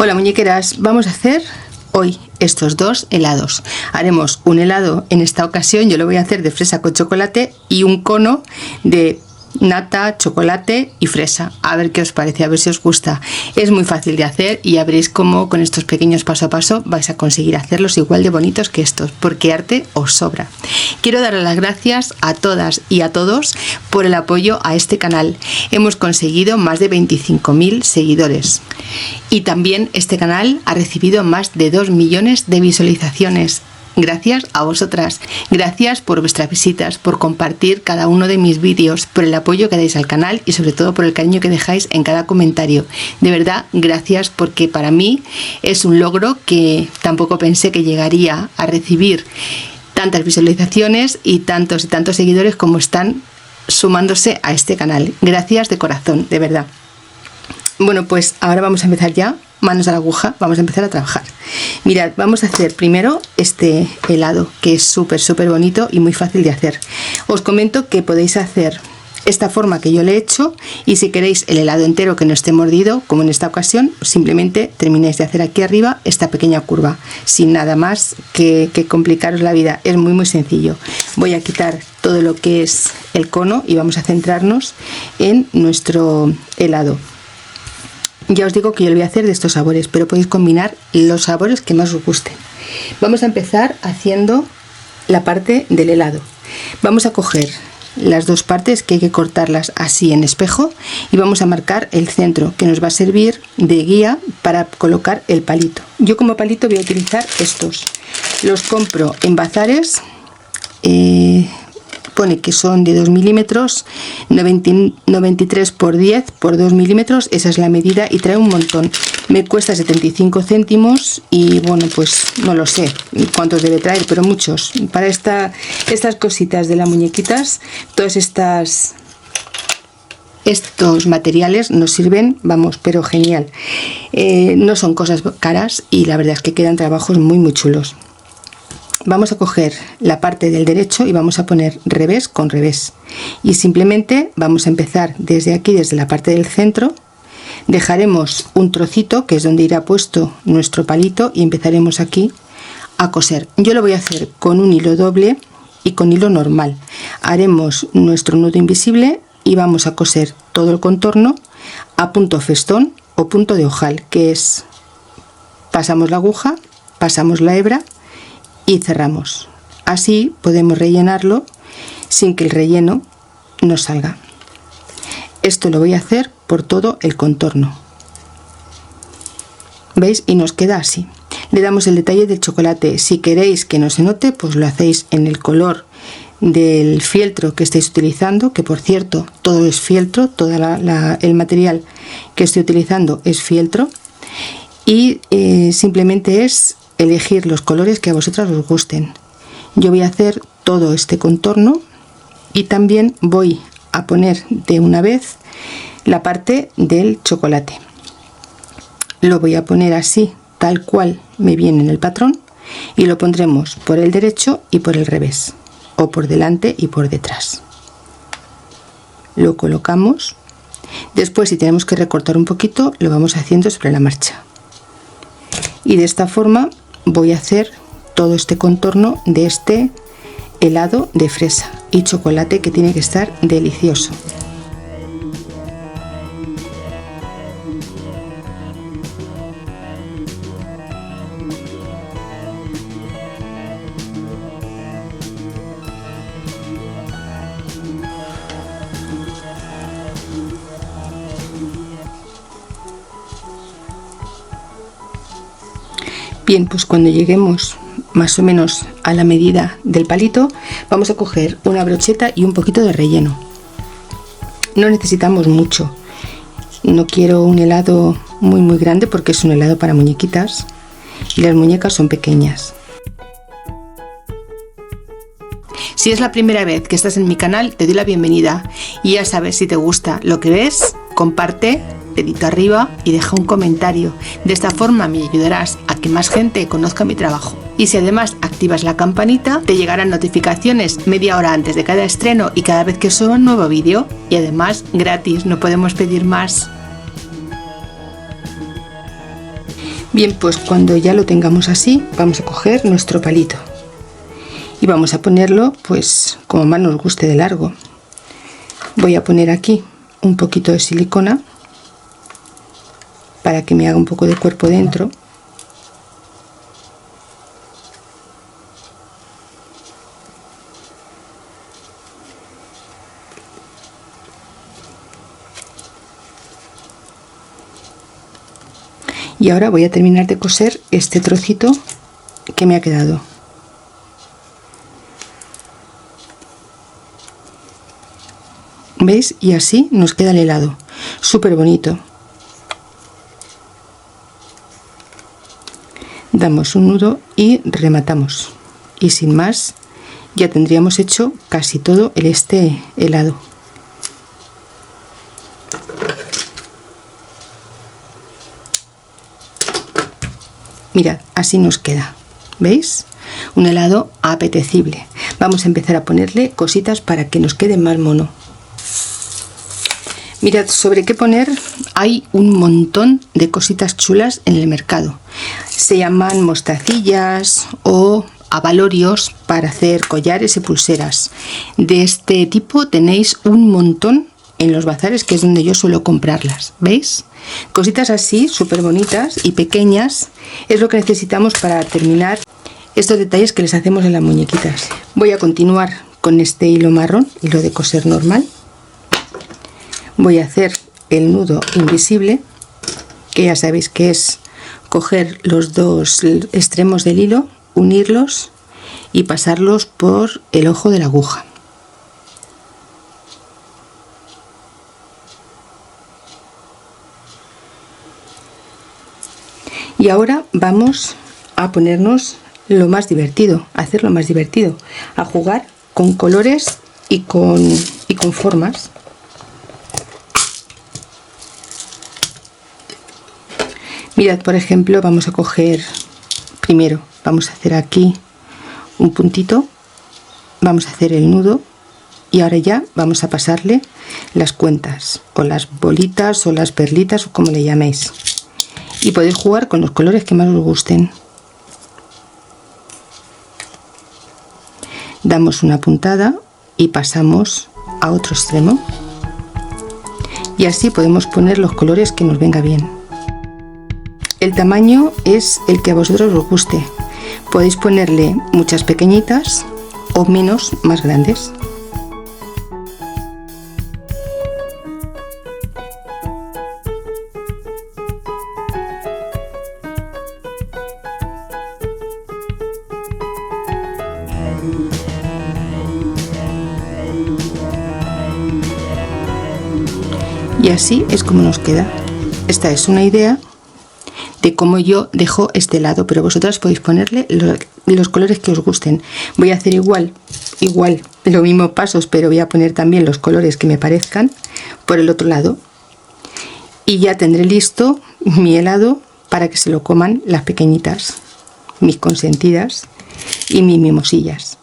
Hola muñequeras, vamos a hacer hoy estos dos helados. Haremos un helado, en esta ocasión yo lo voy a hacer de fresa con chocolate y un cono de nata, chocolate y fresa. A ver qué os parece, a ver si os gusta. Es muy fácil de hacer y ya veréis cómo con estos pequeños paso a paso vais a conseguir hacerlos igual de bonitos que estos, porque arte os sobra. Quiero dar las gracias a todas y a todos por el apoyo a este canal. Hemos conseguido más de 25.000 seguidores y también este canal ha recibido más de 2 millones de visualizaciones. Gracias a vosotras, gracias por vuestras visitas, por compartir cada uno de mis vídeos, por el apoyo que dais al canal y sobre todo por el cariño que dejáis en cada comentario. De verdad, gracias, porque para mí es un logro que tampoco pensé que llegaría a recibir tantas visualizaciones y tantos seguidores como están sumándose a este canal. Gracias de corazón, de verdad. Bueno, pues ahora vamos a empezar ya. Manos a la aguja, vamos a empezar a trabajar. Mirad, vamos a hacer primero este helado, que es súper bonito y muy fácil de hacer. Os comento que podéis hacer esta forma que yo le he hecho, y si queréis el helado entero que no esté mordido, como en esta ocasión, simplemente termináis de hacer aquí arriba esta pequeña curva, sin nada más que complicaros la vida. Es muy sencillo. Voy a quitar todo lo que es el cono y vamos a centrarnos en nuestro helado. Ya os digo que yo lo voy a hacer de estos sabores, pero podéis combinar los sabores que más os gusten. Vamos a empezar haciendo la parte del helado. Vamos a coger las dos partes, que hay que cortarlas así en espejo, y vamos a marcar el centro, que nos va a servir de guía para colocar el palito. Yo como palito voy a utilizar estos. Los compro en bazares. Pone que son de 2 milímetros, 93 por 10 por 2 milímetros, esa es la medida, y trae un montón. Me cuesta 75 céntimos y bueno, pues no lo sé cuántos debe traer, pero muchos. Para estas cositas de las muñequitas, todos estos materiales nos sirven, vamos, pero genial. No son cosas caras y la verdad es que quedan trabajos muy chulos. Vamos a coger la parte del derecho y vamos a poner revés con revés, y simplemente vamos a empezar desde aquí, desde la parte del centro. Dejaremos un trocito que es donde irá puesto nuestro palito y empezaremos aquí a coser. Yo lo voy a hacer con un hilo doble y con hilo normal. Haremos nuestro nudo invisible y vamos a coser todo el contorno a punto festón o punto de ojal, que es pasamos la aguja, pasamos la hebra y cerramos. Así podemos rellenarlo sin que el relleno nos salga. Esto lo voy a hacer por todo el contorno, ¿veis? Y nos queda así. Le damos el detalle del chocolate. Si queréis que no se note, pues lo hacéis en el color del fieltro que estéis utilizando, que por cierto todo es fieltro, todo el material que estoy utilizando es fieltro, y simplemente es elegir los colores que a vosotras os gusten. Yo voy a hacer todo este contorno y también voy a poner de una vez la parte del chocolate. Lo voy a poner así, tal cual me viene en el patrón, y lo pondremos por el derecho y por el revés, o por delante y por detrás. Lo colocamos. Después, si tenemos que recortar un poquito, lo vamos haciendo sobre la marcha, y de esta forma voy a hacer todo este contorno de este helado de fresa y chocolate, que tiene que estar delicioso. Bien, pues cuando lleguemos más o menos a la medida del palito, vamos a coger una brocheta y un poquito de relleno. No necesitamos mucho. No quiero un helado muy grande porque es un helado para muñequitas y las muñecas son pequeñas. Si es la primera vez que estás en mi canal, te doy la bienvenida, y ya sabes, si te gusta lo que ves, comparte, dedito arriba y deja un comentario. De esta forma me ayudarás a que más gente conozca mi trabajo. Y si además activas la campanita, te llegarán notificaciones media hora antes de cada estreno y cada vez que suba un nuevo vídeo. Y además gratis, no podemos pedir más. Bien, pues cuando ya lo tengamos así, vamos a coger nuestro palito y vamos a ponerlo pues como más nos guste de largo. Voy a poner aquí un poquito de silicona para que me haga un poco de cuerpo dentro. Y ahora voy a terminar de coser este trocito que me ha quedado. ¿Veis? Y así nos queda el helado. Súper bonito. Damos un nudo y rematamos. Y sin más, ya tendríamos hecho casi todo este helado. Mirad, así nos queda. ¿Veis? Un helado apetecible. Vamos a empezar a ponerle cositas para que nos quede más mono. Mirad, sobre qué poner hay un montón de cositas chulas en el mercado. Se llaman mostacillas o abalorios para hacer collares y pulseras. De este tipo tenéis un montón en los bazares, que es donde yo suelo comprarlas. ¿Veis? Cositas así, súper bonitas y pequeñas, es lo que necesitamos para terminar estos detalles que les hacemos en las muñequitas. Voy a continuar con este hilo marrón, hilo de coser normal. Voy a hacer el nudo invisible, que ya sabéis que es coger los dos extremos del hilo, unirlos y pasarlos por el ojo de la aguja. Y ahora vamos a ponernos lo más divertido, a hacerlo más divertido, a jugar con colores y con formas. Mirad, por ejemplo, vamos a coger, primero vamos a hacer aquí un puntito, vamos a hacer el nudo y ahora ya vamos a pasarle las cuentas o las bolitas o las perlitas o como le llaméis. Y podéis jugar con los colores que más os gusten. Damos una puntada y pasamos a otro extremo. Y así podemos poner los colores que nos venga bien. El tamaño es el que a vosotros os guste. Podéis ponerle muchas pequeñitas o menos, más grandes. Y así es como nos queda. Esta es una idea de cómo yo dejo este lado, pero vosotras podéis ponerle los colores que os gusten. Voy a hacer igual los mismos pasos, pero voy a poner también los colores que me parezcan por el otro lado. Y ya tendré listo mi helado para que se lo coman las pequeñitas, mis consentidas y mis mimosillas.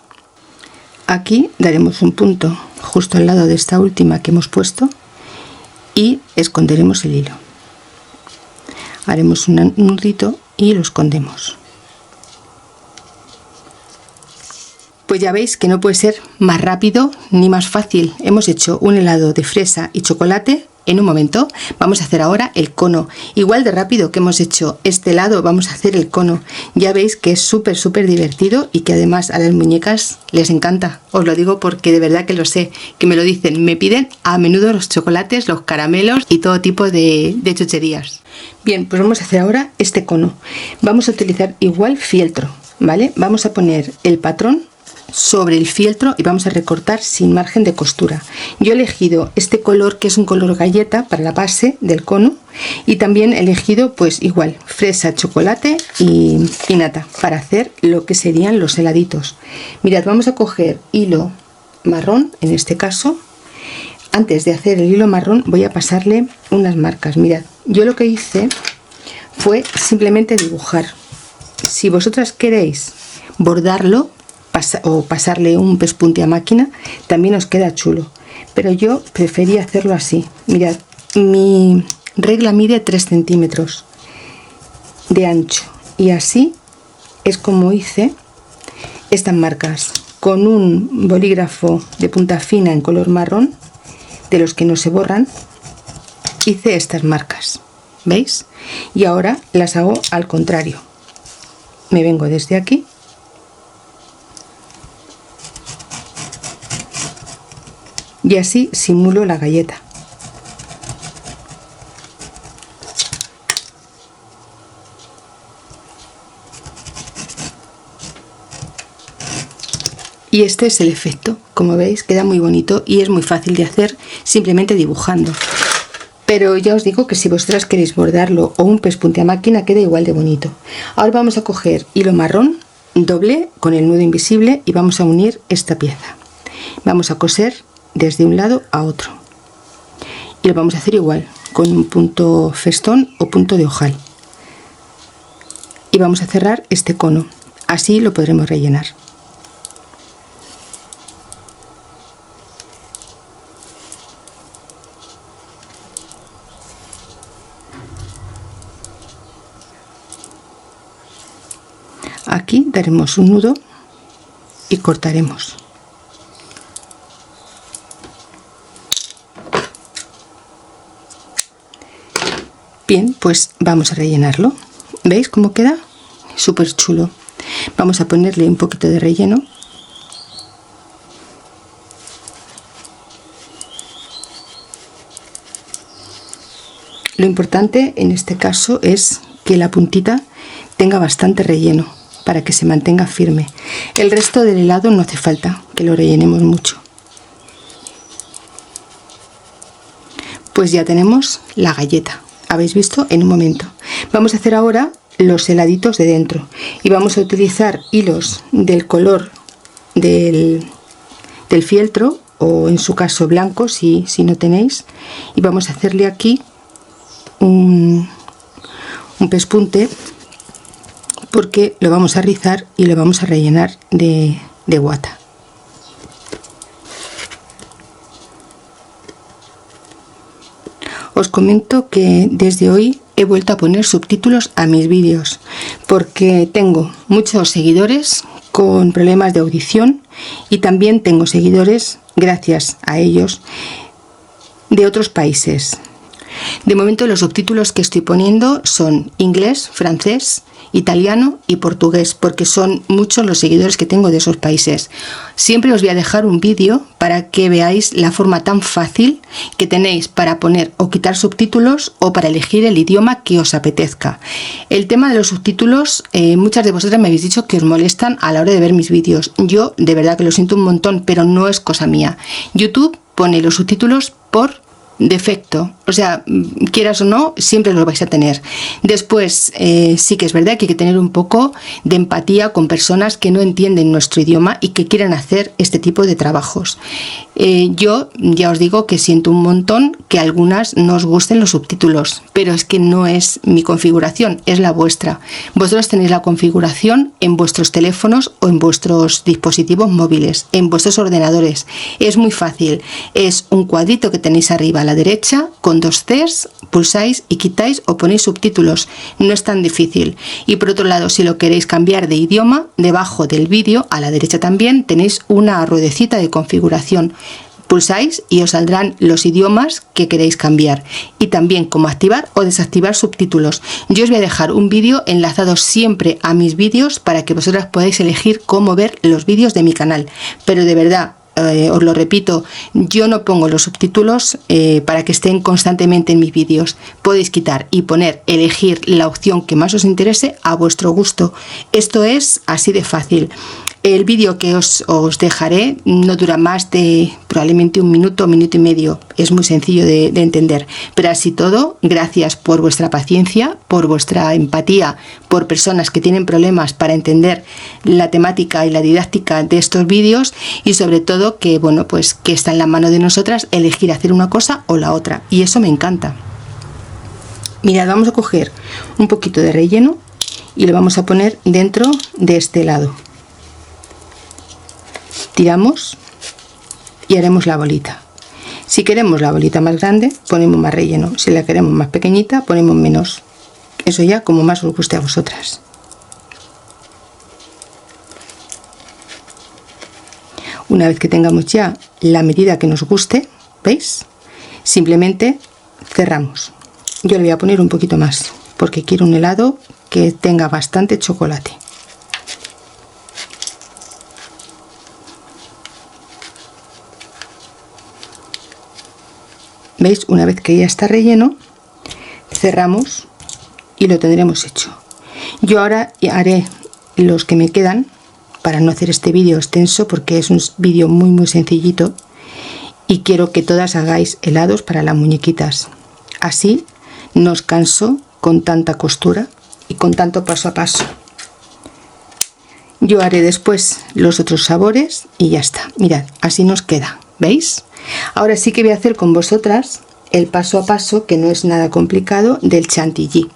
Aquí daremos un punto justo al lado de esta última que hemos puesto y esconderemos el hilo. Haremos un nudito y lo escondemos. Pues ya veis que no puede ser más rápido ni más fácil. Hemos hecho un helado de fresa y chocolate en un momento. Vamos a hacer ahora el cono. Igual de rápido que hemos hecho este helado, vamos a hacer el cono. Ya veis que es súper divertido y que además a las muñecas les encanta. Os lo digo porque de verdad que lo sé, que me lo dicen. Me piden a menudo los chocolates, los caramelos y todo tipo de chucherías. Bien, pues vamos a hacer ahora este cono. Vamos a utilizar igual fieltro, ¿vale? Vamos a poner el patrón sobre el fieltro y vamos a recortar sin margen de costura. Yo he elegido este color, que es un color galleta, para la base del cono, y también he elegido pues igual fresa, chocolate y nata para hacer lo que serían los heladitos. Mirad, vamos a coger hilo marrón, en este caso. Antes de hacer el hilo marrón voy a pasarle unas marcas. Mirad, yo lo que hice fue simplemente dibujar. Si vosotras queréis bordarlo o pasarle un pespunte a máquina, también os queda chulo, pero yo preferí hacerlo así. Mirad, mi regla mide 3 centímetros de ancho, y así es como hice estas marcas con un bolígrafo de punta fina en color marrón, de los que no se borran. Hice estas marcas, ¿veis? Y ahora las hago al contrario. Me vengo desde aquí y así simulo la galleta. Y este es el efecto, como veis queda muy bonito y es muy fácil de hacer simplemente dibujando. Pero ya os digo que si vosotras queréis bordarlo o un pespunte a máquina queda igual de bonito. Ahora vamos a coger hilo marrón doble con el nudo invisible y vamos a unir esta pieza. Vamos a coser desde un lado a otro y lo vamos a hacer igual con un punto festón o punto de ojal. Y vamos a cerrar este cono, así lo podremos rellenar. Aquí daremos un nudo y cortaremos. Bien, pues vamos a rellenarlo. ¿Veis cómo queda? Súper chulo. Vamos a ponerle un poquito de relleno. Lo importante en este caso es que la puntita tenga bastante relleno para que se mantenga firme. El resto del helado no hace falta que lo rellenemos mucho. Pues ya tenemos la galleta, habéis visto en un momento. Vamos a hacer ahora los heladitos de dentro y vamos a utilizar hilos del color del fieltro, o en su caso blanco si no tenéis, y vamos a hacerle aquí un pespunte, porque lo vamos a rizar y lo vamos a rellenar de guata. Os comento que desde hoy he vuelto a poner subtítulos a mis vídeos porque tengo muchos seguidores con problemas de audición y también tengo seguidores, gracias a ellos, de otros países. De momento los subtítulos que estoy poniendo son inglés, francés, italiano y portugués, porque son muchos los seguidores que tengo de esos países. Siempre os voy a dejar un vídeo para que veáis la forma tan fácil que tenéis para poner o quitar subtítulos o para elegir el idioma que os apetezca. El tema de los subtítulos, muchas de vosotras me habéis dicho que os molestan a la hora de ver mis vídeos. Yo de verdad que lo siento un montón, pero no es cosa mía. YouTube pone los subtítulos por defecto, o sea, quieras o no, siempre los vais a tener. Después, sí que es verdad que hay que tener un poco de empatía con personas que no entienden nuestro idioma y que quieren hacer este tipo de trabajos. Yo ya os digo que siento un montón que a algunas no os gusten los subtítulos, pero es que no es mi configuración, es la vuestra. Vosotros tenéis la configuración en vuestros teléfonos o en vuestros dispositivos móviles, en vuestros ordenadores. Es muy fácil, es un cuadrito que tenéis arriba a la derecha con dos Cs, pulsáis y quitáis o ponéis subtítulos. No es tan difícil. Y por otro lado, si lo queréis cambiar de idioma, debajo del vídeo a la derecha también tenéis una ruedecita de configuración. Pulsáis y os saldrán los idiomas que queréis cambiar y también cómo activar o desactivar subtítulos. Yo os voy a dejar un vídeo enlazado siempre a mis vídeos para que vosotras podáis elegir cómo ver los vídeos de mi canal. Pero de verdad, os lo repito, yo no pongo los subtítulos para que estén constantemente en mis vídeos. Podéis quitar y poner, elegir la opción que más os interese a vuestro gusto. Esto es así de fácil. El vídeo que os dejaré no dura más de probablemente un minuto y medio. Es muy sencillo de entender. Pero así todo, gracias por vuestra paciencia, por vuestra empatía, por personas que tienen problemas para entender la temática y la didáctica de estos vídeos, y sobre todo que, bueno, pues que está en la mano de nosotras elegir hacer una cosa o la otra. Y eso me encanta. Mirad, vamos a coger un poquito de relleno y lo vamos a poner dentro de este lado. Tiramos y haremos la bolita. Si queremos la bolita más grande, ponemos más relleno. Si la queremos más pequeñita, ponemos menos. Eso ya como más os guste a vosotras. Una vez que tengamos ya la medida que nos guste, ¿veis? Simplemente cerramos. Yo le voy a poner un poquito más porque quiero un helado que tenga bastante chocolate. ¿Veis? Una vez que ya está relleno, cerramos y lo tendremos hecho. Yo ahora haré los que me quedan para no hacer este vídeo extenso porque es un vídeo muy sencillito y quiero que todas hagáis helados para las muñequitas. Así no os canso con tanta costura y con tanto paso a paso. Yo haré después los otros sabores y ya está. Mirad, así nos queda, ¿veis? Ahora sí que voy a hacer con vosotras el paso a paso, que no es nada complicado, del chantilly.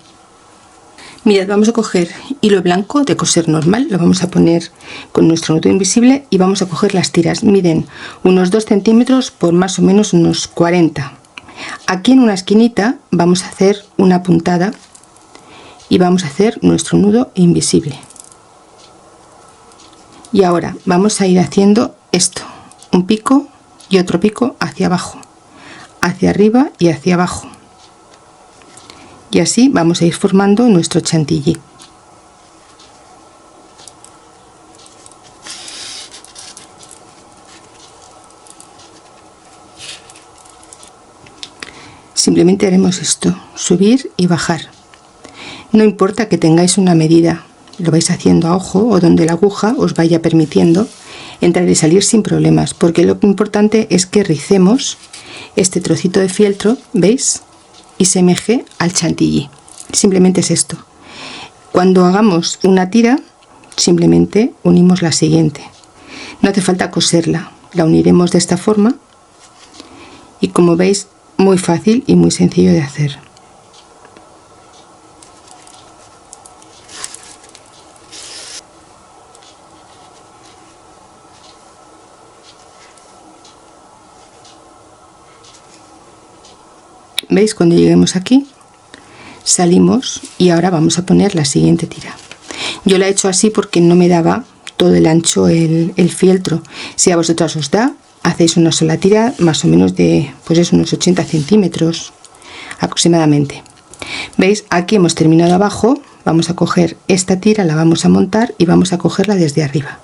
Mirad, vamos a coger hilo blanco de coser normal, lo vamos a poner con nuestro nudo invisible y vamos a coger las tiras. Miden unos 2 centímetros por más o menos unos 40. Aquí en una esquinita vamos a hacer una puntada y vamos a hacer nuestro nudo invisible. Y ahora vamos a ir haciendo esto, un pico y otro pico hacia abajo, hacia arriba y hacia abajo. Y así vamos a ir formando nuestro chantilly. Simplemente haremos esto, subir y bajar. No importa que tengáis una medida, lo vais haciendo a ojo o donde la aguja os vaya permitiendo entrar y salir sin problemas, porque lo importante es que ricemos este trocito de fieltro, ¿veis? Y semeje al chantilly. Simplemente es esto. Cuando hagamos una tira, simplemente unimos la siguiente. No hace falta coserla, la uniremos de esta forma y como veis, muy fácil y muy sencillo de hacer. ¿Veis? Cuando lleguemos aquí salimos y ahora vamos a poner la siguiente tira. Yo la he hecho así porque no me daba todo el ancho el fieltro. Si a vosotras os da, hacéis una sola tira más o menos de pues es unos 80 centímetros aproximadamente. ¿Veis? Aquí hemos terminado abajo, vamos a coger esta tira, la vamos a montar y vamos a cogerla desde arriba.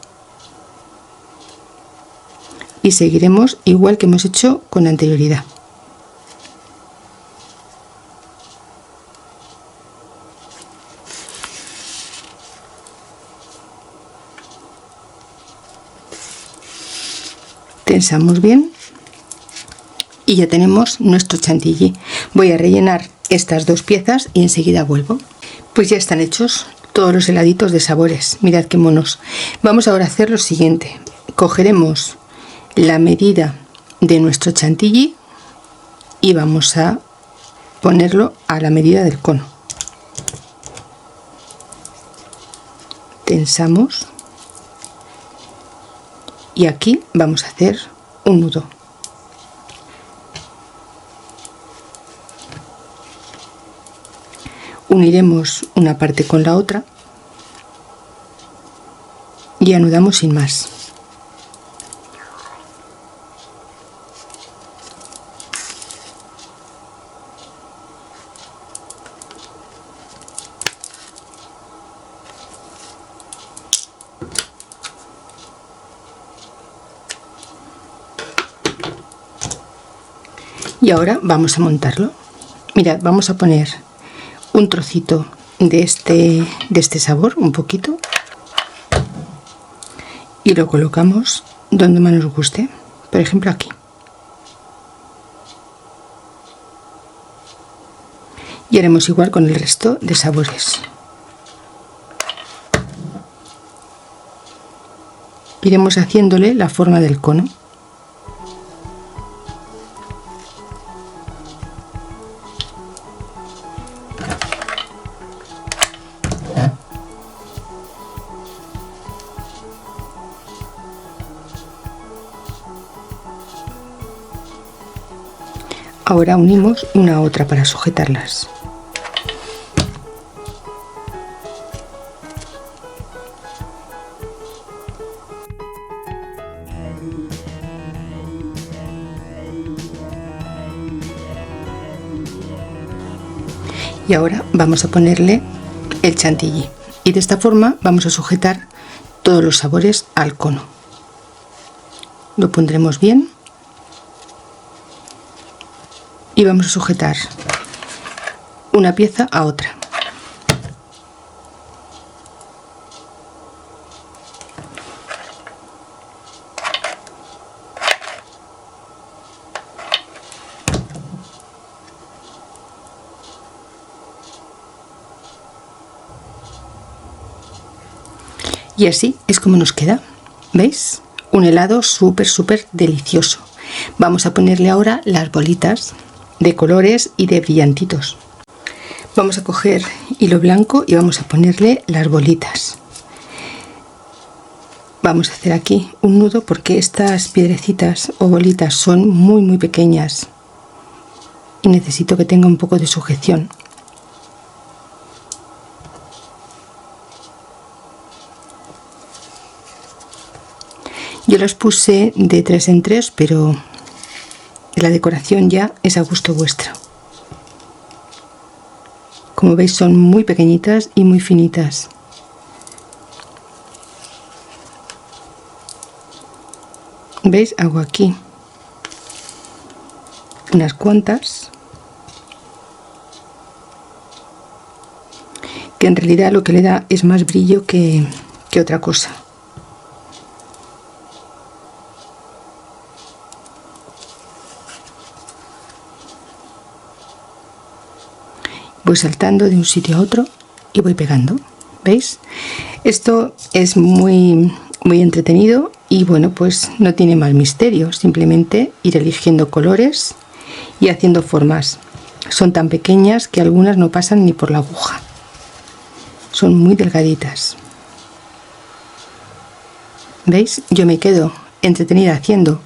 Y seguiremos igual que hemos hecho con anterioridad. Tensamos bien y ya tenemos nuestro chantilly. Voy a rellenar estas dos piezas y enseguida vuelvo. Pues ya están hechos todos los heladitos de sabores. Mirad qué monos. Vamos ahora a hacer lo siguiente. Cogeremos la medida de nuestro chantilly y vamos a ponerlo a la medida del cono. Tensamos. Y aquí vamos a hacer un nudo. Uniremos una parte con la otra y anudamos sin más. Y ahora vamos a montarlo. Mirad, vamos a poner un trocito de este sabor, un poquito, y lo colocamos donde más nos guste, por ejemplo aquí. Y haremos igual con el resto de sabores. Iremos haciéndole la forma del cono. Ahora unimos una a otra para sujetarlas. Y ahora vamos a ponerle el chantilly y de esta forma vamos a sujetar todos los sabores al cono. Lo pondremos bien y vamos a sujetar una pieza a otra. Y así es como nos queda, ¿veis? Un helado súper delicioso. Vamos a ponerle ahora las bolitas de colores y de brillantitos. Vamos a coger hilo blanco y vamos a ponerle las bolitas. Vamos a hacer aquí un nudo porque estas piedrecitas o bolitas son muy pequeñas y necesito que tenga un poco de sujeción. Yo las puse de 3 en 3, pero la decoración ya es a gusto vuestro. Como veis son muy pequeñitas y muy finitas. ¿Veis? Hago aquí unas cuantas, que en realidad lo que le da es más brillo que otra cosa. Voy saltando de un sitio a otro y voy pegando, ¿veis? Esto es muy entretenido y bueno, pues no tiene más misterio, simplemente ir eligiendo colores y haciendo formas. Son tan pequeñas que algunas no pasan ni por la aguja, son muy delgaditas. ¿Veis? Yo me quedo entretenida haciendo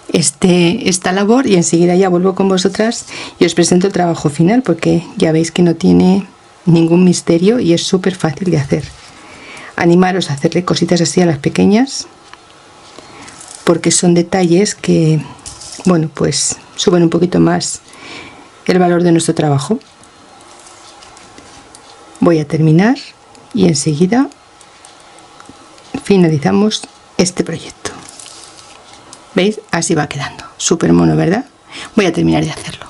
esta labor y enseguida ya vuelvo con vosotras y os presento el trabajo final, porque ya veis que no tiene ningún misterio y es súper fácil de hacer. Animaros a hacerle cositas así a las pequeñas, porque son detalles que, bueno, pues suben un poquito más el valor de nuestro trabajo. Voy a terminar y enseguida finalizamos este proyecto. ¿Veis? Así va quedando. Súper mono, ¿verdad? Voy a terminar de hacerlo.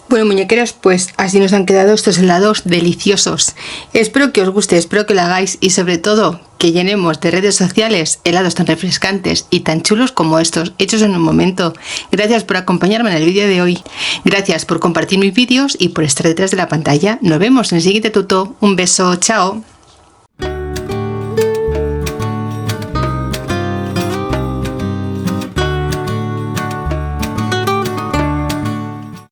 Bueno, muñequeras, pues así nos han quedado estos helados deliciosos. Espero que os guste, espero que lo hagáis y sobre todo que llenemos de redes sociales helados tan refrescantes y tan chulos como estos, hechos en un momento. Gracias por acompañarme en el vídeo de hoy. Gracias por compartir mis vídeos y por estar detrás de la pantalla. Nos vemos en el siguiente tuto. Un beso, chao.